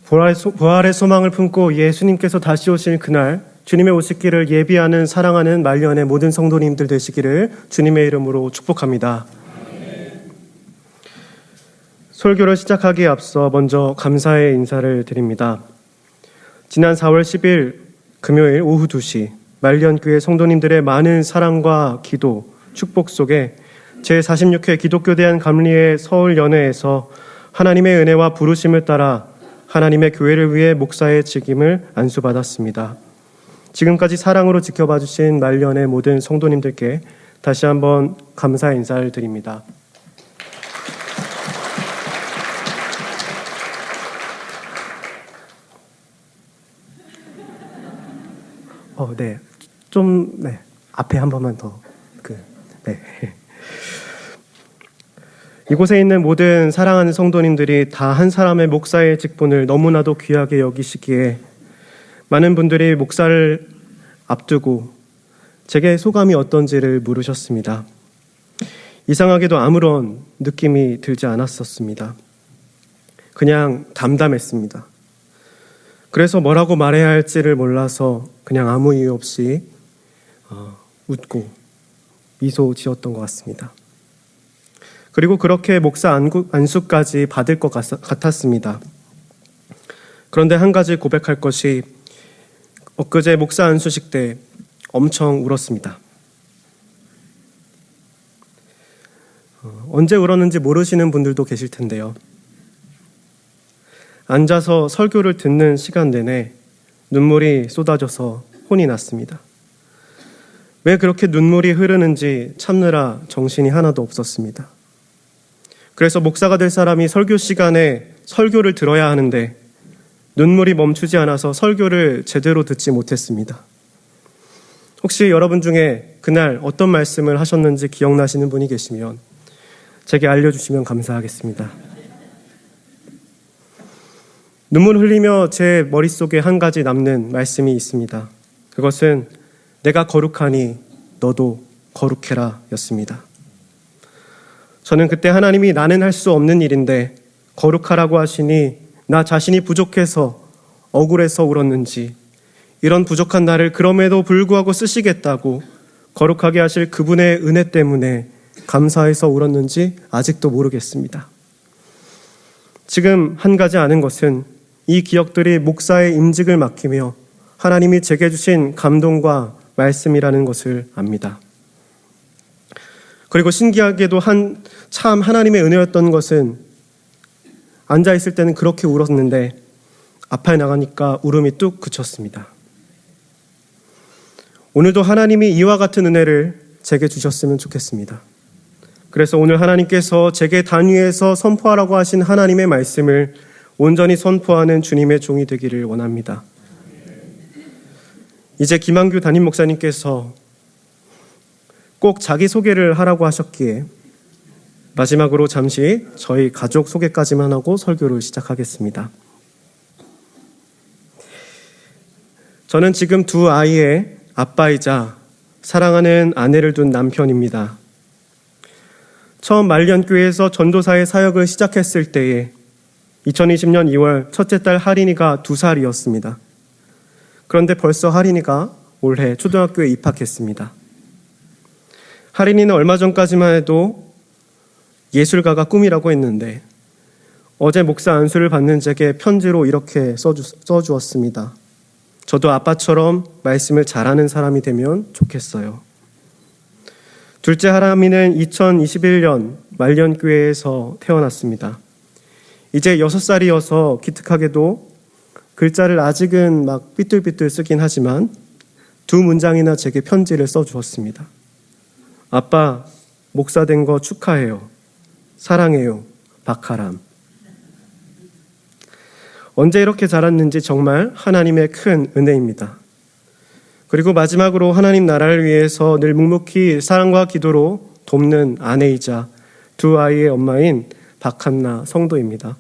부활의 소망을 품고 예수님께서 다시 오실 그날 주님의 오시기를 예비하는 사랑하는 말년의 모든 성도님들 되시기를 주님의 이름으로 축복합니다. 설교를 시작하기에 앞서 먼저 감사의 인사를 드립니다. 지난 4월 10일 금요일 오후 2시 말년교회 성도님들의 많은 사랑과 기도, 축복 속에 제46회 기독교대한 감리회 서울연회에서 하나님의 은혜와 부르심을 따라 하나님의 교회를 위해 목사의 직임을 안수받았습니다. 지금까지 사랑으로 지켜봐 주신 말년의 모든 성도님들께 다시 한번 감사의 인사를 드립니다. 앞에 한 번만 더. 이곳에 있는 모든 사랑하는 성도님들이 다 한 사람의 목사의 직분을 너무나도 귀하게 여기시기에 많은 분들이 목사를 앞두고 제게 소감이 어떤지를 물으셨습니다. 이상하게도 아무런 느낌이 들지 않았었습니다. 그냥 담담했습니다. 그래서 뭐라고 말해야 할지를 몰라서 그냥 아무 이유 없이 웃고 미소 지었던 것 같습니다. 그리고 그렇게 목사 안수까지 받을 것 같았습니다. 그런데 한 가지 고백할 것이 엊그제 목사 안수식 때 엄청 울었습니다. 언제 울었는지 모르시는 분들도 계실 텐데요. 앉아서 설교를 듣는 시간 내내 눈물이 쏟아져서 혼이 났습니다. 왜 그렇게 눈물이 흐르는지 참느라 정신이 하나도 없었습니다. 그래서 목사가 될 사람이 설교 시간에 설교를 들어야 하는데 눈물이 멈추지 않아서 설교를 제대로 듣지 못했습니다. 혹시 여러분 중에 그날 어떤 말씀을 하셨는지 기억나시는 분이 계시면 제게 알려주시면 감사하겠습니다. 눈물 흘리며 제 머릿속에 한 가지 남는 말씀이 있습니다. 그것은 내가 거룩하니 너도 거룩해라 였습니다. 저는 그때 하나님이 나는 할 수 없는 일인데 거룩하라고 하시니 나 자신이 부족해서 억울해서 울었는지 이런 부족한 나를 그럼에도 불구하고 쓰시겠다고 거룩하게 하실 그분의 은혜 때문에 감사해서 울었는지 아직도 모르겠습니다. 지금 한 가지 아는 것은 이 기억들이 목사의 임직을 맡기며 하나님이 제게 주신 감동과 말씀이라는 것을 압니다. 그리고 신기하게도 참 하나님의 은혜였던 것은 앉아있을 때는 그렇게 울었는데 앞에 나가니까 울음이 뚝 그쳤습니다. 오늘도 하나님이 이와 같은 은혜를 제게 주셨으면 좋겠습니다. 그래서 오늘 하나님께서 제게 단위에서 선포하라고 하신 하나님의 말씀을 온전히 선포하는 주님의 종이 되기를 원합니다. 이제 김한규 담임 목사님께서 꼭 자기소개를 하라고 하셨기에 마지막으로 잠시 저희 가족 소개까지만 하고 설교를 시작하겠습니다. 저는 지금 두 아이의 아빠이자 사랑하는 아내를 둔 남편입니다. 처음 말년교회에서 전도사의 사역을 시작했을 때에 2020년 2월 첫째 딸 하린이가 2살이었습니다. 그런데 벌써 하린이가 올해 초등학교에 입학했습니다. 하린이는 얼마 전까지만 해도 예술가가 꿈이라고 했는데 어제 목사 안수를 받는 제게 편지로 이렇게 써주었습니다. 저도 아빠처럼 말씀을 잘하는 사람이 되면 좋겠어요. 둘째 하람이는 2021년 말년교회에서 태어났습니다. 이제 6살이어서 기특하게도 글자를 아직은 막 삐뚤삐뚤 쓰긴 하지만 두 문장이나 제게 편지를 써주었습니다. 아빠, 목사 된 거 축하해요. 사랑해요. 박하람. 언제 이렇게 자랐는지 정말 하나님의 큰 은혜입니다. 그리고 마지막으로 하나님 나라를 위해서 늘 묵묵히 사랑과 기도로 돕는 아내이자 두 아이의 엄마인 박한나 성도입니다.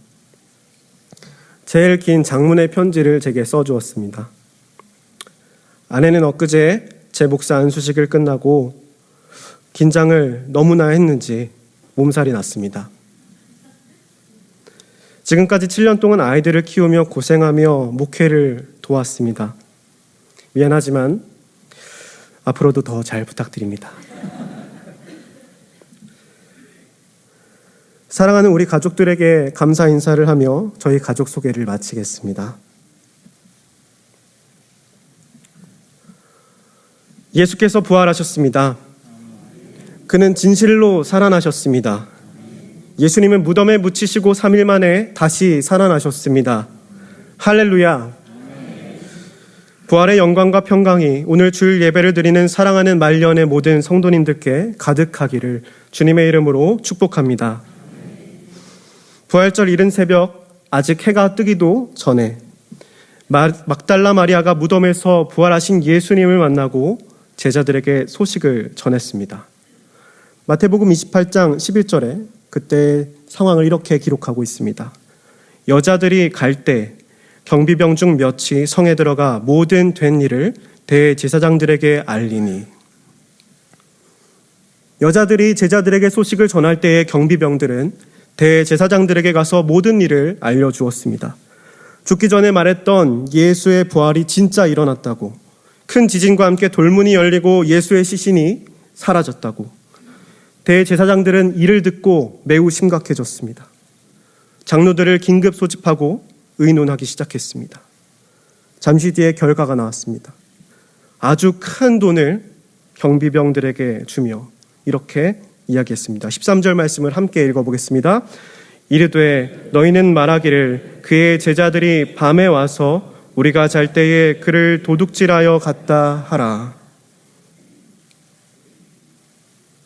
제일 긴 장문의 편지를 제게 써주었습니다. 아내는 엊그제 제 목사 안수식을 끝나고 긴장을 너무나 했는지 몸살이 났습니다. 지금까지 7년 동안 아이들을 키우며 고생하며 목회를 도왔습니다. 미안하지만 앞으로도 더 잘 부탁드립니다. 사랑하는 우리 가족들에게 감사 인사를 하며 저희 가족 소개를 마치겠습니다. 예수께서 부활하셨습니다. 그는 진실로 살아나셨습니다. 예수님은 무덤에 묻히시고 3일 만에 다시 살아나셨습니다. 할렐루야. 부활의 영광과 평강이 오늘 주일 예배를 드리는 사랑하는 말년의 모든 성도님들께 가득하기를 주님의 이름으로 축복합니다. 부활절 이른 새벽 아직 해가 뜨기도 전에 막달라 마리아가 무덤에서 부활하신 예수님을 만나고 제자들에게 소식을 전했습니다. 마태복음 28장 11절에 그때 상황을 이렇게 기록하고 있습니다. 여자들이 갈 때 경비병 중 몇이 성에 들어가 모든 된 일을 대제사장들에게 알리니. 여자들이 제자들에게 소식을 전할 때에 경비병들은 대제사장들에게 가서 모든 일을 알려주었습니다. 죽기 전에 말했던 예수의 부활이 진짜 일어났다고, 큰 지진과 함께 돌문이 열리고 예수의 시신이 사라졌다고. 대제사장들은 이를 듣고 매우 심각해졌습니다. 장로들을 긴급 소집하고 의논하기 시작했습니다. 잠시 뒤에 결과가 나왔습니다. 아주 큰 돈을 경비병들에게 주며 이렇게 이야기했습니다. 13절 말씀을 함께 읽어보겠습니다. 이르되 너희는 말하기를 그의 제자들이 밤에 와서 우리가 잘 때에 그를 도둑질하여 갔다 하라.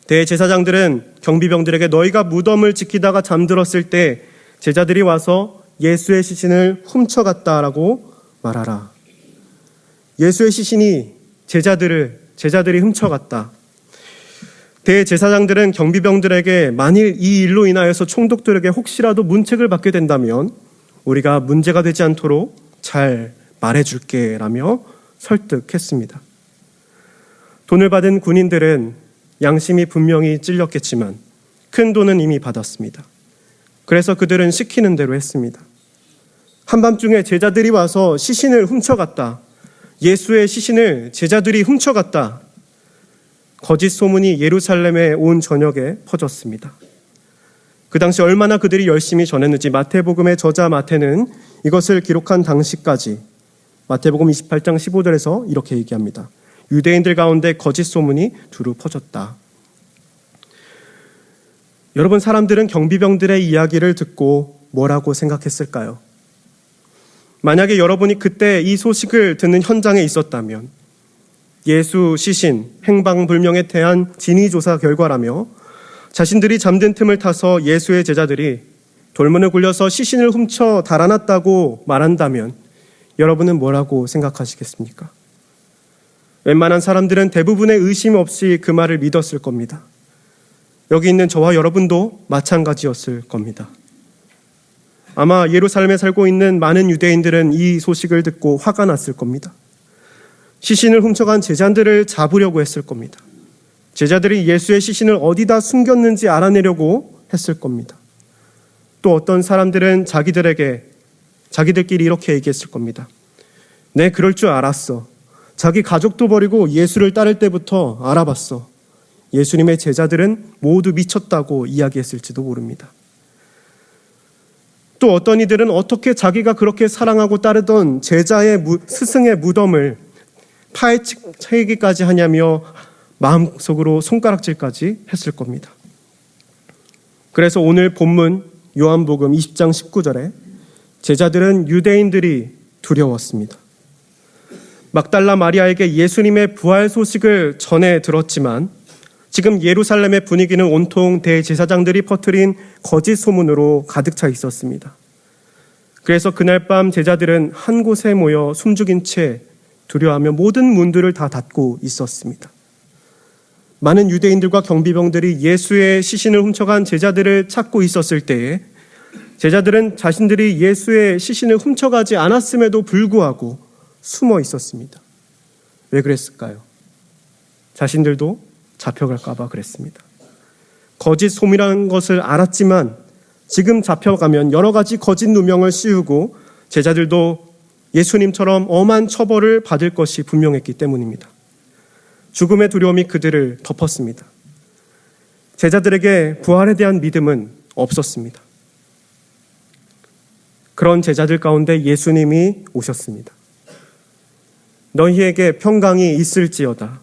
대제사장들은 경비병들에게 너희가 무덤을 지키다가 잠들었을 때 제자들이 와서 예수의 시신을 훔쳐갔다라고 말하라. 예수의 시신이 제자들이 훔쳐갔다. 대제사장들은 경비병들에게 만일 이 일로 인하여서 총독들에게 혹시라도 문책을 받게 된다면 우리가 문제가 되지 않도록 잘 말해줄게 라며 설득했습니다. 돈을 받은 군인들은 양심이 분명히 찔렸겠지만 큰 돈은 이미 받았습니다. 그래서 그들은 시키는 대로 했습니다. 한밤중에 제자들이 와서 시신을 훔쳐갔다. 예수의 시신을 제자들이 훔쳐갔다. 거짓 소문이 예루살렘에 온 저녁에 퍼졌습니다. 그 당시 얼마나 그들이 열심히 전했는지 마태복음의 저자 마태는 이것을 기록한 당시까지 마태복음 28장 15절에서 이렇게 얘기합니다. 유대인들 가운데 거짓 소문이 두루 퍼졌다. 여러분, 사람들은 경비병들의 이야기를 듣고 뭐라고 생각했을까요? 만약에 여러분이 그때 이 소식을 듣는 현장에 있었다면 예수 시신 행방불명에 대한 진위조사 결과라며 자신들이 잠든 틈을 타서 예수의 제자들이 돌문을 굴려서 시신을 훔쳐 달아났다고 말한다면 여러분은 뭐라고 생각하시겠습니까? 웬만한 사람들은 대부분의 의심 없이 그 말을 믿었을 겁니다. 여기 있는 저와 여러분도 마찬가지였을 겁니다. 아마 예루살렘에 살고 있는 많은 유대인들은 이 소식을 듣고 화가 났을 겁니다. 시신을 훔쳐간 제자들을 잡으려고 했을 겁니다. 제자들이 예수의 시신을 어디다 숨겼는지 알아내려고 했을 겁니다. 또 어떤 사람들은 자기들끼리 이렇게 얘기했을 겁니다. 네, 그럴 줄 알았어. 자기 가족도 버리고 예수를 따를 때부터 알아봤어. 예수님의 제자들은 모두 미쳤다고 이야기했을지도 모릅니다. 또 어떤 이들은 어떻게 자기가 그렇게 사랑하고 따르던 스승의 무덤을 파헤치기까지 하냐며 마음속으로 손가락질까지 했을 겁니다. 그래서 오늘 본문 요한복음 20장 19절에 제자들은 유대인들이 두려웠습니다. 막달라 마리아에게 예수님의 부활 소식을 전해 들었지만 지금 예루살렘의 분위기는 온통 대제사장들이 퍼뜨린 거짓 소문으로 가득 차 있었습니다. 그래서 그날 밤 제자들은 한 곳에 모여 숨죽인 채 두려워하며 모든 문들을 다 닫고 있었습니다. 많은 유대인들과 경비병들이 예수의 시신을 훔쳐간 제자들을 찾고 있었을 때에 제자들은 자신들이 예수의 시신을 훔쳐가지 않았음에도 불구하고 숨어 있었습니다. 왜 그랬을까요? 자신들도 잡혀갈까 봐 그랬습니다. 거짓 소문이라는 것을 알았지만 지금 잡혀가면 여러 가지 거짓 누명을 씌우고 제자들도 예수님처럼 엄한 처벌을 받을 것이 분명했기 때문입니다. 죽음의 두려움이 그들을 덮었습니다. 제자들에게 부활에 대한 믿음은 없었습니다. 그런 제자들 가운데 예수님이 오셨습니다. 너희에게 평강이 있을지어다.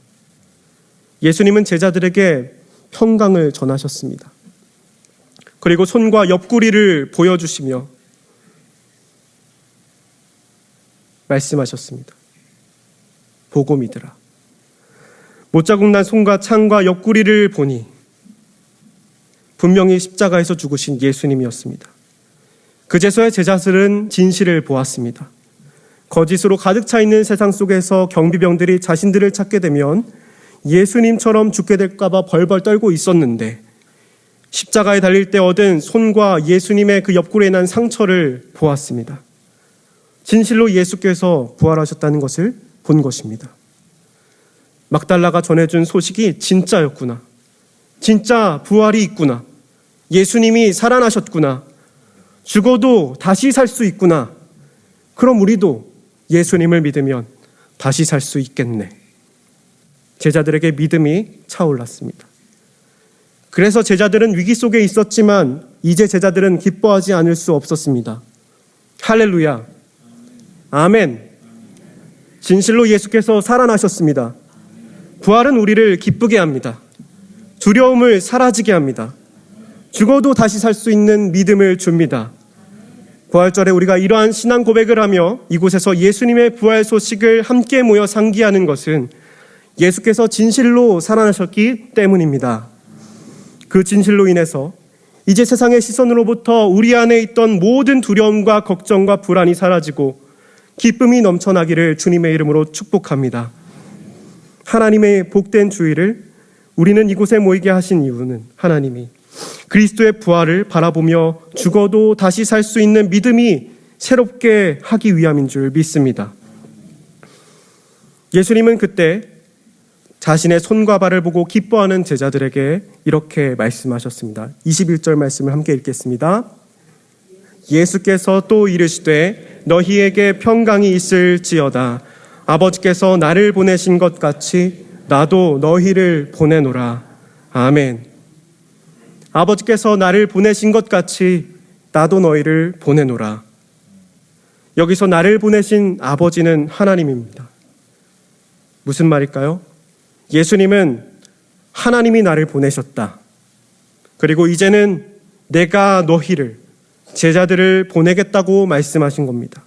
예수님은 제자들에게 평강을 전하셨습니다. 그리고 손과 옆구리를 보여주시며 말씀하셨습니다. 보고 믿으라. 못자국 난 손과 창과 옆구리를 보니 분명히 십자가에서 죽으신 예수님이었습니다. 그제서야 제자들은 진실을 보았습니다. 거짓으로 가득 차 있는 세상 속에서 경비병들이 자신들을 찾게 되면 예수님처럼 죽게 될까 봐 벌벌 떨고 있었는데 십자가에 달릴 때 얻은 손과 예수님의 그 옆구리에 난 상처를 보았습니다. 진실로 예수께서 부활하셨다는 것을 본 것입니다. 막달라가 전해준 소식이 진짜였구나. 진짜 부활이 있구나. 예수님이 살아나셨구나. 죽어도 다시 살 수 있구나. 그럼 우리도 예수님을 믿으면 다시 살 수 있겠네. 제자들에게 믿음이 차올랐습니다. 그래서 제자들은 위기 속에 있었지만 이제 제자들은 기뻐하지 않을 수 없었습니다. 할렐루야. 아멘. 진실로 예수께서 살아나셨습니다. 부활은 우리를 기쁘게 합니다. 두려움을 사라지게 합니다. 죽어도 다시 살 수 있는 믿음을 줍니다. 부활절에 우리가 이러한 신앙 고백을 하며 이곳에서 예수님의 부활 소식을 함께 모여 상기하는 것은 예수께서 진실로 살아나셨기 때문입니다. 그 진실로 인해서 이제 세상의 시선으로부터 우리 안에 있던 모든 두려움과 걱정과 불안이 사라지고 기쁨이 넘쳐나기를 주님의 이름으로 축복합니다. 하나님의 복된 주일을 우리는 이곳에 모이게 하신 이유는 하나님이 그리스도의 부활을 바라보며 죽어도 다시 살 수 있는 믿음이 새롭게 하기 위함인 줄 믿습니다. 예수님은 그때 자신의 손과 발을 보고 기뻐하는 제자들에게 이렇게 말씀하셨습니다. 21절 말씀을 함께 읽겠습니다. 예수께서 또 이르시되 너희에게 평강이 있을지어다. 아버지께서 나를 보내신 것 같이 나도 너희를 보내노라. 아멘. 아버지께서 나를 보내신 것 같이 나도 너희를 보내노라. 여기서 나를 보내신 아버지는 하나님입니다. 무슨 말일까요? 예수님은 하나님이 나를 보내셨다. 그리고 이제는 내가 너희를, 제자들을 보내겠다고 말씀하신 겁니다.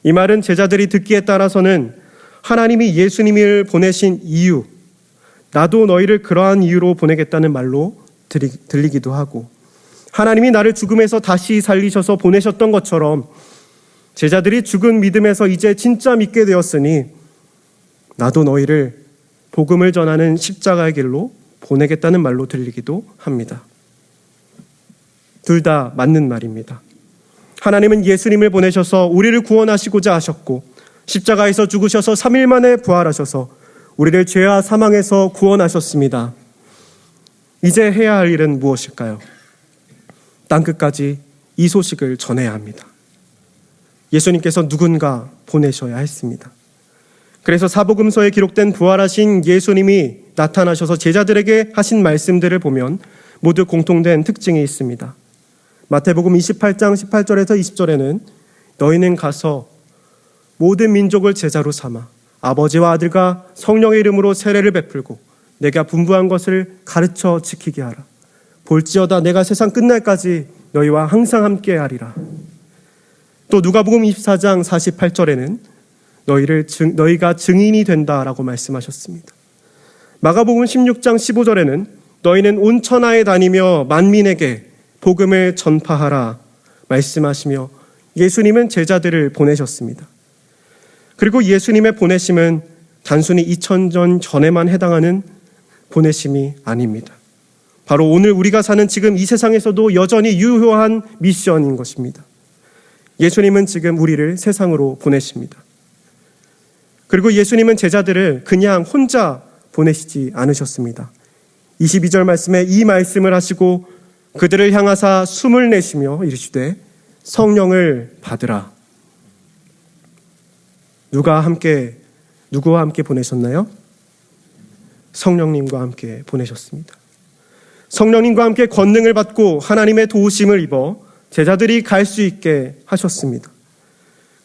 이 말은 제자들이 듣기에 따라서는 하나님이 예수님을 보내신 이유, 나도 너희를 그러한 이유로 보내겠다는 말로 들리기도 하고, 하나님이 나를 죽음에서 다시 살리셔서 보내셨던 것처럼 제자들이 죽은 믿음에서 이제 진짜 믿게 되었으니 나도 너희를 복음을 전하는 십자가의 길로 보내겠다는 말로 들리기도 합니다. 둘 다 맞는 말입니다. 하나님은 예수님을 보내셔서 우리를 구원하시고자 하셨고 십자가에서 죽으셔서 3일 만에 부활하셔서 우리를 죄와 사망에서 구원하셨습니다. 이제 해야 할 일은 무엇일까요? 땅끝까지 이 소식을 전해야 합니다. 예수님께서 누군가 보내셔야 했습니다. 그래서 사복음서에 기록된 부활하신 예수님이 나타나셔서 제자들에게 하신 말씀들을 보면 모두 공통된 특징이 있습니다. 마태복음 28장 18절에서 20절에는 너희는 가서 모든 민족을 제자로 삼아 아버지와 아들과 성령의 이름으로 세례를 베풀고 내가 분부한 것을 가르쳐 지키게 하라. 볼지어다 내가 세상 끝날까지 너희와 항상 함께 하리라. 또 누가복음 24장 48절에는 너희가 증인이 된다라고 말씀하셨습니다. 마가복음 16장 15절에는 너희는 온 천하에 다니며 만민에게 복음을 전파하라 말씀하시며 예수님은 제자들을 보내셨습니다. 그리고 예수님의 보내심은 단순히 2000년 전에만 해당하는 보내심이 아닙니다. 바로 오늘 우리가 사는 지금 이 세상에서도 여전히 유효한 미션인 것입니다. 예수님은 지금 우리를 세상으로 보내십니다. 그리고 예수님은 제자들을 그냥 혼자 보내시지 않으셨습니다. 22절 말씀에 이 말씀을 하시고 그들을 향하사 숨을 내쉬며 이르시되 성령을 받으라. 누구와 함께 보내셨나요? 성령님과 함께 보내셨습니다. 성령님과 함께 권능을 받고 하나님의 도우심을 입어 제자들이 갈 수 있게 하셨습니다.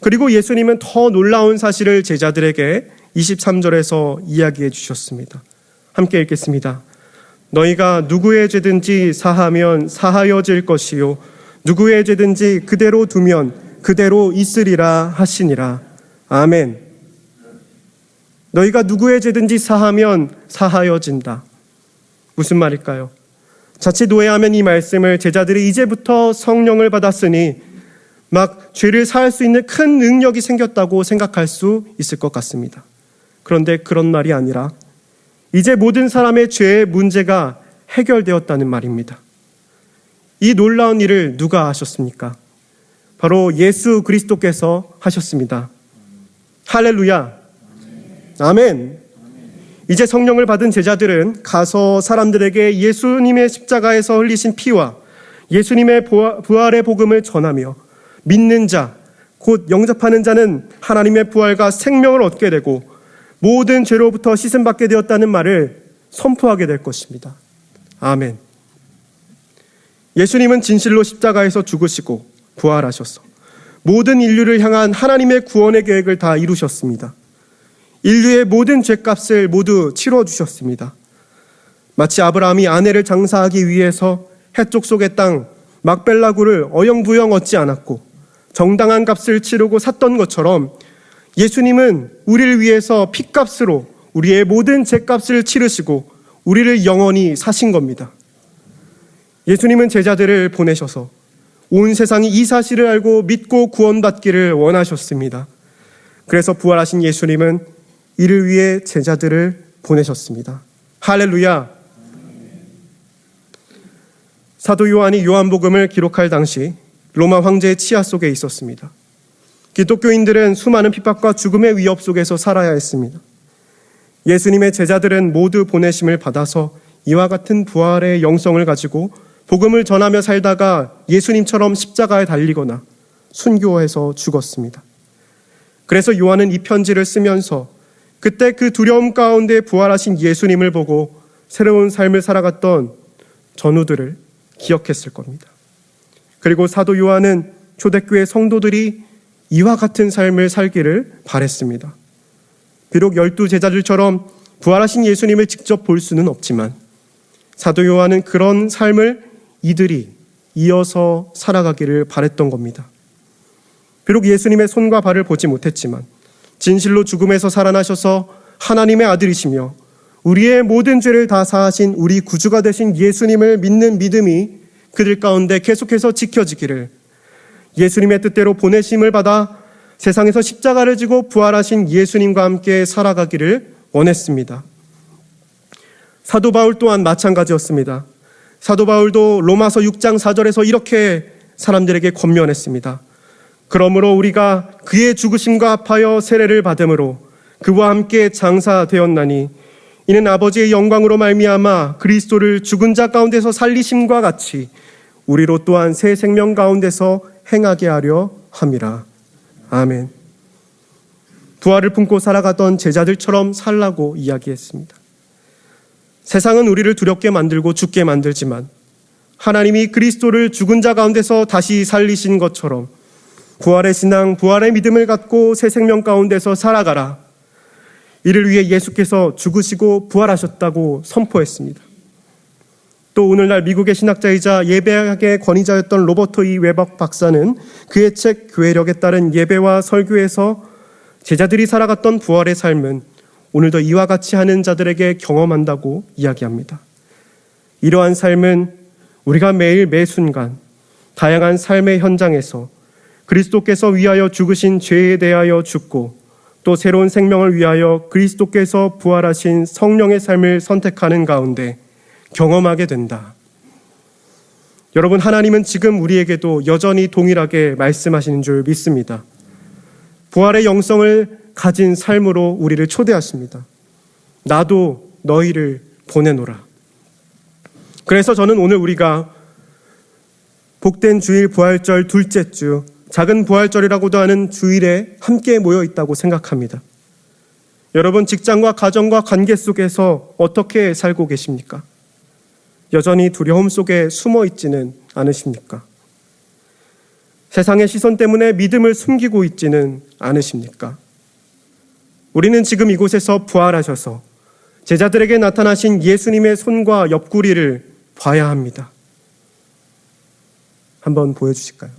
그리고 예수님은 더 놀라운 사실을 제자들에게 23절에서 이야기해 주셨습니다. 함께 읽겠습니다. 너희가 누구의 죄든지 사하면 사하여질 것이요 누구의 죄든지 그대로 두면 그대로 있으리라 하시니라. 아멘. 너희가 누구의 죄든지 사하면 사하여진다. 무슨 말일까요? 자칫 오해하면 이 말씀을 제자들이 이제부터 성령을 받았으니 막 죄를 사할 수 있는 큰 능력이 생겼다고 생각할 수 있을 것 같습니다. 그런데 그런 말이 아니라 이제 모든 사람의 죄의 문제가 해결되었다는 말입니다. 이 놀라운 일을 누가 하셨습니까? 바로 예수 그리스도께서 하셨습니다. 할렐루야. 아멘. 이제 성령을 받은 제자들은 가서 사람들에게 예수님의 십자가에서 흘리신 피와 예수님의 부활의 복음을 전하며 믿는 자, 곧 영접하는 자는 하나님의 부활과 생명을 얻게 되고 모든 죄로부터 씻음받게 되었다는 말을 선포하게 될 것입니다. 아멘. 예수님은 진실로 십자가에서 죽으시고 부활하셔서 모든 인류를 향한 하나님의 구원의 계획을 다 이루셨습니다. 인류의 모든 죄값을 모두 치러주셨습니다. 마치 아브라함이 아내를 장사하기 위해서 해쪽 속의 땅 막벨라구를 어영부영 얻지 않았고 정당한 값을 치르고 샀던 것처럼 예수님은 우리를 위해서 핏값으로 우리의 모든 죄값을 치르시고 우리를 영원히 사신 겁니다. 예수님은 제자들을 보내셔서 온 세상이 이 사실을 알고 믿고 구원받기를 원하셨습니다. 그래서 부활하신 예수님은 이를 위해 제자들을 보내셨습니다. 할렐루야. 사도 요한이 요한복음을 기록할 당시 로마 황제의 치하 속에 있었습니다. 기독교인들은 수많은 핍박과 죽음의 위협 속에서 살아야 했습니다. 예수님의 제자들은 모두 보내심을 받아서 이와 같은 부활의 영성을 가지고 복음을 전하며 살다가 예수님처럼 십자가에 달리거나 순교해서 죽었습니다. 그래서 요한은 이 편지를 쓰면서 그때 그 두려움 가운데 부활하신 예수님을 보고 새로운 삶을 살아갔던 전우들을 기억했을 겁니다. 그리고 사도 요한은 초대교회 성도들이 이와 같은 삶을 살기를 바랬습니다. 비록 12 제자들처럼 부활하신 예수님을 직접 볼 수는 없지만 사도 요한은 그런 삶을 이들이 이어서 살아가기를 바랬던 겁니다. 비록 예수님의 손과 발을 보지 못했지만 진실로 죽음에서 살아나셔서 하나님의 아들이시며 우리의 모든 죄를 다 사하신 우리 구주가 되신 예수님을 믿는 믿음이 그들 가운데 계속해서 지켜지기를, 예수님의 뜻대로 보내심을 받아 세상에서 십자가를 지고 부활하신 예수님과 함께 살아가기를 원했습니다. 사도 바울 또한 마찬가지였습니다. 사도 바울도 로마서 6장 4절에서 이렇게 사람들에게 권면했습니다. 그러므로 우리가 그의 죽으심과 합하여 세례를 받음으로 그와 함께 장사되었나니 이는 아버지의 영광으로 말미암아 그리스도를 죽은 자 가운데서 살리심과 같이 우리로 또한 새 생명 가운데서 행하게 하려 함이라. 아멘. 부활을 품고 살아가던 제자들처럼 살라고 이야기했습니다. 세상은 우리를 두렵게 만들고 죽게 만들지만 하나님이 그리스도를 죽은 자 가운데서 다시 살리신 것처럼 부활의 신앙, 부활의 믿음을 갖고 새 생명 가운데서 살아가라. 이를 위해 예수께서 죽으시고 부활하셨다고 선포했습니다. 또 오늘날 미국의 신학자이자 예배학의 권위자였던 로버트 E. 웨버 박사는 그의 책 교회력에 따른 예배와 설교에서 제자들이 살아갔던 부활의 삶은 오늘도 이와 같이 하는 자들에게 경험한다고 이야기합니다. 이러한 삶은 우리가 매일 매 순간 다양한 삶의 현장에서 그리스도께서 위하여 죽으신 죄에 대하여 죽고 또 새로운 생명을 위하여 그리스도께서 부활하신 성령의 삶을 선택하는 가운데 경험하게 된다. 여러분, 하나님은 지금 우리에게도 여전히 동일하게 말씀하시는 줄 믿습니다. 부활의 영성을 가진 삶으로 우리를 초대하십니다. 나도 너희를 보내노라. 그래서 저는 오늘 우리가 복된 주일 부활절 둘째 주, 작은 부활절이라고도 하는 주일에 함께 모여 있다고 생각합니다. 여러분, 직장과 가정과 관계 속에서 어떻게 살고 계십니까? 여전히 두려움 속에 숨어 있지는 않으십니까? 세상의 시선 때문에 믿음을 숨기고 있지는 않으십니까? 우리는 지금 이곳에서 부활하셔서 제자들에게 나타나신 예수님의 손과 옆구리를 봐야 합니다. 한번 보여주실까요?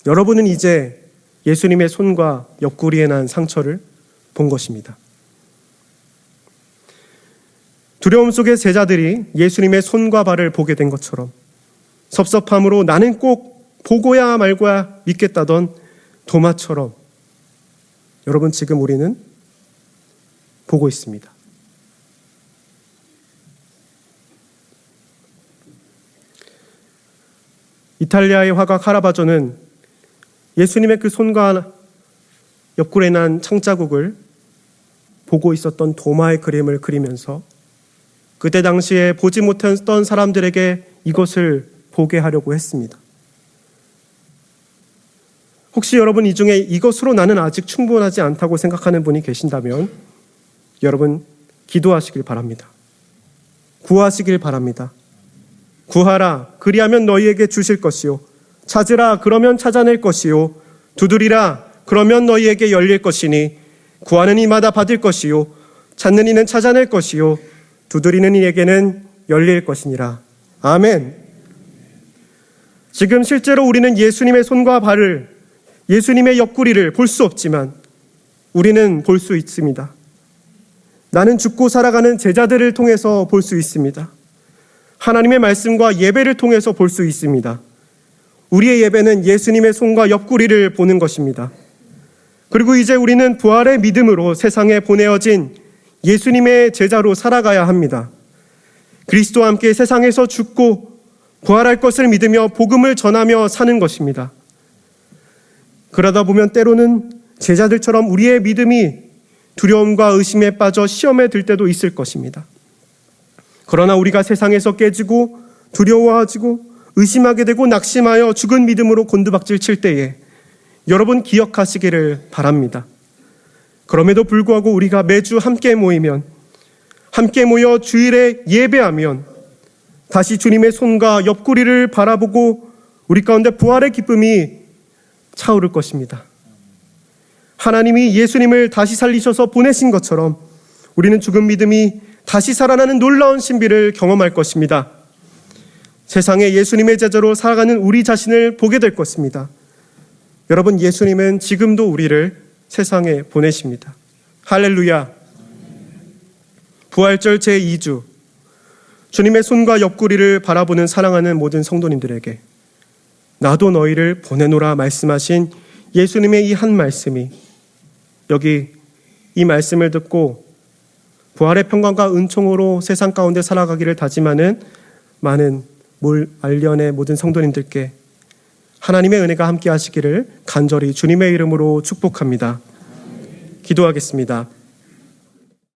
여러분은 이제 예수님의 손과 옆구리에 난 상처를 본 것입니다. 두려움 속의 제자들이 예수님의 손과 발을 보게 된 것처럼 섭섭함으로 나는 꼭 보고야 말고야 믿겠다던 도마처럼 여러분, 지금 우리는 보고 있습니다. 이탈리아의 화가 카라바조는 예수님의 그 손과 옆구리에 난 창자국을 보고 있었던 도마의 그림을 그리면서 그때 당시에 보지 못했던 사람들에게 이것을 보게 하려고 했습니다. 혹시 여러분 이 중에 이것으로 나는 아직 충분하지 않다고 생각하는 분이 계신다면 여러분 기도하시길 바랍니다. 구하시길 바랍니다. 구하라, 그리하면 너희에게 주실 것이요. 찾으라, 그러면 찾아낼 것이요. 두드리라, 그러면 너희에게 열릴 것이니 구하는 이마다 받을 것이요. 찾는 이는 찾아낼 것이요. 두드리는 이에게는 열릴 것이니라. 아멘. 지금 실제로 우리는 예수님의 손과 발을, 예수님의 옆구리를 볼 수 없지만 우리는 볼 수 있습니다. 나는 죽고 살아가는 제자들을 통해서 볼 수 있습니다. 하나님의 말씀과 예배를 통해서 볼 수 있습니다. 우리의 예배는 예수님의 손과 옆구리를 보는 것입니다. 그리고 이제 우리는 부활의 믿음으로 세상에 보내어진 예수님의 제자로 살아가야 합니다. 그리스도와 함께 세상에서 죽고 부활할 것을 믿으며 복음을 전하며 사는 것입니다. 그러다 보면 때로는 제자들처럼 우리의 믿음이 두려움과 의심에 빠져 시험에 들 때도 있을 것입니다. 그러나 우리가 세상에서 깨지고 두려워하고 의심하게 되고 낙심하여 죽은 믿음으로 곤두박질 칠 때에 여러분 기억하시기를 바랍니다. 그럼에도 불구하고 우리가 매주 함께 모이면, 함께 모여 주일에 예배하면 다시 주님의 손과 옆구리를 바라보고 우리 가운데 부활의 기쁨이 차오를 것입니다. 하나님이 예수님을 다시 살리셔서 보내신 것처럼 우리는 죽은 믿음이 다시 살아나는 놀라운 신비를 경험할 것입니다. 세상에 예수님의 제자로 살아가는 우리 자신을 보게 될 것입니다. 여러분, 예수님은 지금도 우리를 세상에 보내십니다. 할렐루야. 부활절 제2주, 주님의 손과 옆구리를 바라보는 사랑하는 모든 성도님들에게 나도 너희를 보내노라 말씀하신 예수님의 이 한 말씀이 여기 이 말씀을 듣고 부활의 평강과 은총으로 세상 가운데 살아가기를 다짐하는 많은 알련의 모든 성도님들께 하나님의 은혜가 함께 하시기를 간절히 주님의 이름으로 축복합니다. 기도하겠습니다.